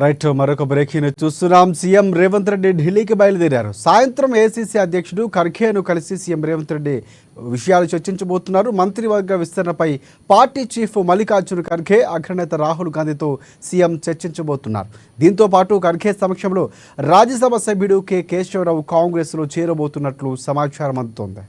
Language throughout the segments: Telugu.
రైట్ మరొక బ్రేకింగ్ న్యూస్ చూస్తున్నాం. సీఎం రేవంత్ రెడ్డి ఢిల్లీకి బయలుదేరారు. సాయంత్రం ఏఐసీసీ అధ్యక్షుడు ఖర్గేను కలిసి సీఎం రేవంత్ రెడ్డి విషయాలు చర్చించబోతున్నారు. మంత్రివర్గ విస్తరణపై పార్టీ చీఫ్ మల్లికార్జున ఖర్గే, అగ్రనేత రాహుల్ గాంధీతో సీఎం చర్చించబోతున్నారు. దీంతో పాటు ఖర్గే సమక్షంలో రాజ్యసభ సభ్యుడు కె కేశవరావు కాంగ్రెస్లో చేరబోతున్నట్లు సమాచారం అందుతోంది.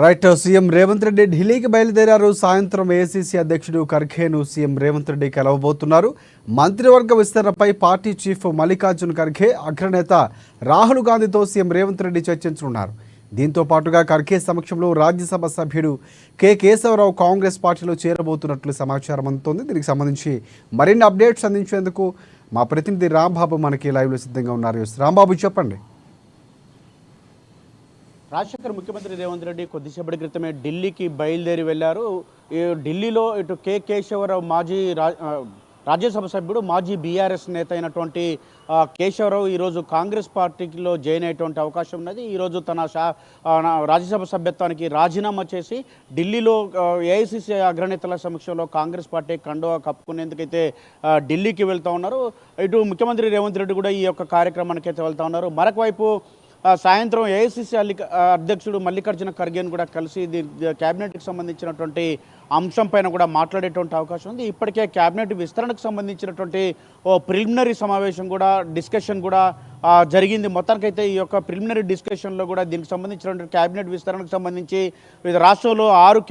రైట్ సీఎం రేవంత్ రెడ్డి ఢిల్లీకి బయలుదేరారు. సాయంత్రం ఏఐసీసీ అధ్యక్షుడు ఖర్గేను సీఎం రేవంత్ రెడ్డి కలవబోతున్నారు. మంత్రివర్గ విస్తరణపై పార్టీ చీఫ్ మల్లికార్జున ఖర్గే, అగ్రనేత రాహుల్ గాంధీతో సీఎం రేవంత్ రెడ్డి చర్చించనున్నారు. దీంతో పాటుగా ఖర్గే సమక్షంలో రాజ్యసభ సభ్యుడు కె కేశవరావు కాంగ్రెస్ పార్టీలో చేరబోతున్నట్లు సమాచారం అందుతోంది. దీనికి సంబంధించి మరిన్ని అప్డేట్స్ అందించేందుకు మా ప్రతినిధి రాంబాబు మనకి లైవ్లో సిద్ధంగా ఉన్నారు. రాంబాబు, చెప్పండి. రాజశేఖర్ ముఖ్యమంత్రి రేవంత్ రెడ్డి కొద్దిసేపటి క్రితమే ఢిల్లీకి బయలుదేరి వెళ్లారు. ఢిల్లీలో ఇటు కె కేశవరావు మాజీ రాజ్యసభ సభ్యుడు, మాజీ బీఆర్ఎస్ నేత అయినటువంటి కేశవరావు ఈరోజు కాంగ్రెస్ పార్టీలో జాయిన్ అయ్యేటువంటి అవకాశం ఉన్నది. ఈరోజు తన రాజ్యసభ సభ్యత్వానికి రాజీనామా చేసి ఢిల్లీలో ఏఐసీసీ అగ్రనేతల సమక్షంలో కాంగ్రెస్ పార్టీ కండువా కప్పుకునేందుకైతే ఢిల్లీకి వెళ్తూ ఉన్నారు. ఇటు ముఖ్యమంత్రి రేవంత్ రెడ్డి కూడా ఈ యొక్క కార్యక్రమానికి అయితే వెళ్తూ ఉన్నారు. మరొక వైపు సాయంత్రం ఏఐసీసీ అధ్యక్షుడు మల్లికార్జున ఖర్గేను కూడా కలిసి క్యాబినెట్కి సంబంధించినటువంటి అంశం పైన కూడా మాట్లాడేటువంటి అవకాశం ఉంది. ఇప్పటికే క్యాబినెట్ విస్తరణకు సంబంధించినటువంటి ప్రిలిమినరీ సమావేశం కూడా డిస్కషన్ కూడా జరిగింది. మొత్తానికైతే ఈ యొక్క ప్రిలిమినరీ డిస్కషన్లో కూడా దీనికి సంబంధించినటువంటి క్యాబినెట్ విస్తరణకు సంబంధించి వివిధ రాష్ట్రంలో 6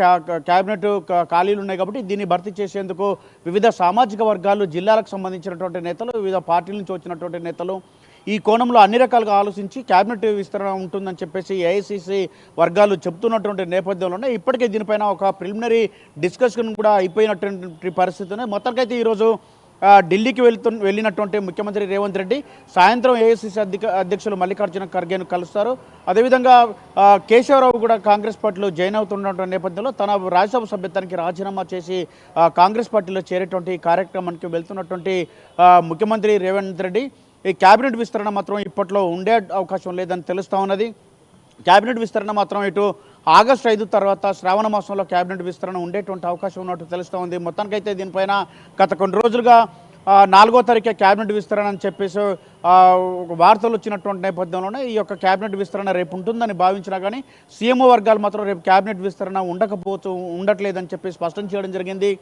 క్యాబినెట్ ఖాళీలు ఉన్నాయి కాబట్టి దీన్ని భర్తీ చేసేందుకు వివిధ సామాజిక వర్గాలు, జిల్లాలకు సంబంధించినటువంటి నేతలు, వివిధ పార్టీల నుంచి వచ్చినటువంటి నేతలు ఈ కోణంలో అన్ని రకాలుగా ఆలోచించి క్యాబినెట్ విస్తరణ ఉంటుందని చెప్పేసి ఏఐసీసీ వర్గాలు చెప్తున్నటువంటి నేపథ్యంలోనే ఇప్పటికే దీనిపైన ఒక ప్రిలిమినరీ డిస్కషన్ కూడా అయిపోయినటువంటి పరిస్థితి. మొత్తానికైతే ఈరోజు ఢిల్లీకి వెళ్ళినటువంటి ముఖ్యమంత్రి రేవంత్ రెడ్డి సాయంత్రం ఏఐసీసీ అధ్యక్షులు మల్లికార్జున ఖర్గేను కలుస్తారు. అదేవిధంగా కేశవరావు కూడా కాంగ్రెస్ పార్టీలో జాయిన్ అవుతున్నటువంటి నేపథ్యంలో తన రాజ్యసభ సభ్యత్వానికి రాజీనామా చేసి కాంగ్రెస్ పార్టీలో చేరేటువంటి కార్యక్రమానికి వెళ్తున్నటువంటి ముఖ్యమంత్రి రేవంత్ రెడ్డి ఈ క్యాబినెట్ విస్తరణ మాత్రం ఇప్పట్లో ఉండే అవకాశం లేదని తెలుస్తూ ఉన్నది. క్యాబినెట్ విస్తరణ మాత్రం ఇటు ఆగస్టు 5 తర్వాత శ్రావణ మాసంలో క్యాబినెట్ విస్తరణ ఉండేటువంటి అవకాశం ఉన్నట్టు తెలుస్తూ ఉంది. మొత్తానికైతే దీనిపైన గత కొన్ని రోజులుగా 4వ తారీఖే క్యాబినెట్ విస్తరణ అని చెప్పేసి ఒక వార్తలు వచ్చినటువంటి నేపథ్యంలోనే ఈ యొక్క క్యాబినెట్ విస్తరణ రేపు ఉంటుందని భావించినా కానీ సీఎంఓ వర్గాలు మాత్రం రేపు క్యాబినెట్ విస్తరణ ఉండట్లేదని చెప్పి స్పష్టం చేయడం జరిగింది.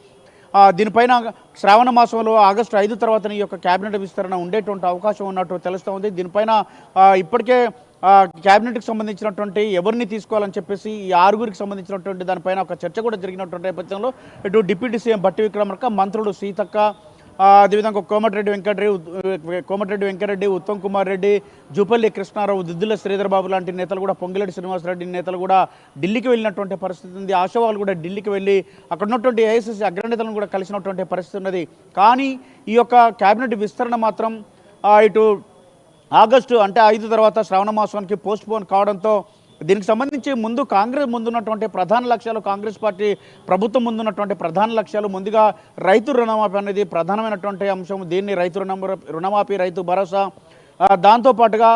దీనిపైన శ్రావణ మాసంలో ఆగస్టు 5 తర్వాత ఈ యొక్క క్యాబినెట్ విస్తరణ ఉండేటువంటి అవకాశం ఉన్నట్టు తెలుస్తూ ఉంది. దీనిపైన ఇప్పటికే క్యాబినెట్కి సంబంధించినటువంటి ఎవరిని తీసుకోవాలని చెప్పేసి ఈ 6గురికి సంబంధించినటువంటి దానిపైన ఒక చర్చ కూడా జరిగినటువంటి నేపథ్యంలో ఇటు డిప్యూటీ సీఎం బట్టి విక్రమార్క, మంత్రులు సీతక్క, అదేవిధంగా కోమటిరెడ్డి వెంకటరెడ్డి, ఉత్తమ్ కుమార్ రెడ్డి, జూపల్లి కృష్ణారావు, దుద్దుల శ్రీధర్ బాబు లాంటి నేతలు కూడా, పొంగిరెడ్డి శ్రీనివాసరెడ్డి నేతలు కూడా ఢిల్లీకి వెళ్ళినటువంటి పరిస్థితి ఉంది. ఆశావాళ్ళు కూడా ఢిల్లీకి వెళ్ళి అక్కడ ఉన్నటువంటి ఏఐసీసీ అగ్రనేతలను కూడా కలిసినటువంటి పరిస్థితి ఉన్నది. కానీ ఈ యొక్క క్యాబినెట్ విస్తరణ మాత్రం ఇటు ఆగస్టు అంటే 5 తర్వాత శ్రావణ మాసానికి పోస్ట్ పోన్ కావడంతో దీనికి సంబంధించి కాంగ్రెస్ ముందున్నటువంటి ప్రధాన లక్ష్యాలు, కాంగ్రెస్ పార్టీ ప్రభుత్వం ముందున్నటువంటి ప్రధాన లక్ష్యాలు ముందుగా రైతు రుణమాఫీ అనేది ప్రధానమైనటువంటి అంశం. దీన్ని రుణమాఫీ, రైతు భరోసా, దాంతోపాటుగా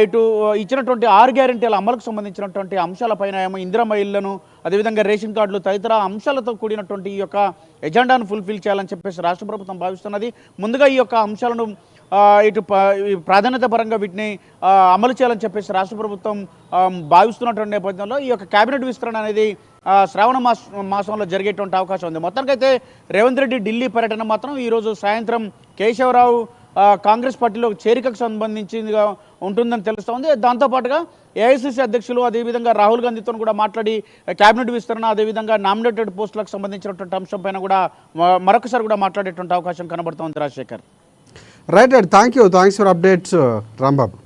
ఇటు ఇచ్చినటువంటి 6 గ్యారెంటీల అమలుకు సంబంధించినటువంటి అంశాలపైన ఏమో ఇందిరమ్మ ఇళ్లను, అదేవిధంగా రేషన్ కార్డులు తదితర అంశాలతో కూడినటువంటి ఈ యొక్క ఎజెండాను ఫుల్ఫిల్ చేయాలని చెప్పేసి రాష్ట్ర ప్రభుత్వం భావిస్తున్నది. ముందుగా ఈ యొక్క అంశాలను ఇటు ప్రాధాన్యత పరంగా వీటిని అమలు చేయాలని చెప్పేసి రాష్ట్ర ప్రభుత్వం భావిస్తున్నటువంటి నేపథ్యంలో ఈ యొక్క క్యాబినెట్ విస్తరణ అనేది శ్రావణ మాసంలో జరిగేటువంటి అవకాశం ఉంది. మొత్తానికైతే రేవంత్ రెడ్డి ఢిల్లీ పర్యటన మాత్రం ఈరోజు సాయంత్రం కేశవరావు కాంగ్రెస్ పార్టీలో చేరికకు సంబంధించిందిగా ఉంటుందని తెలుస్తోంది. దాంతోపాటుగా ఏఐసీసీ అధ్యక్షులు అదేవిధంగా రాహుల్ గాంధీతో కూడా మాట్లాడి క్యాబినెట్ విస్తరణ, అదేవిధంగా నామినేటెడ్ పోస్టులకు సంబంధించినటువంటి అంశంపైన కూడా మరొకసారి కూడా మాట్లాడేటువంటి అవకాశం కనబడుతోంది. Rajasekhar. Right, thanks for updates Rambabu.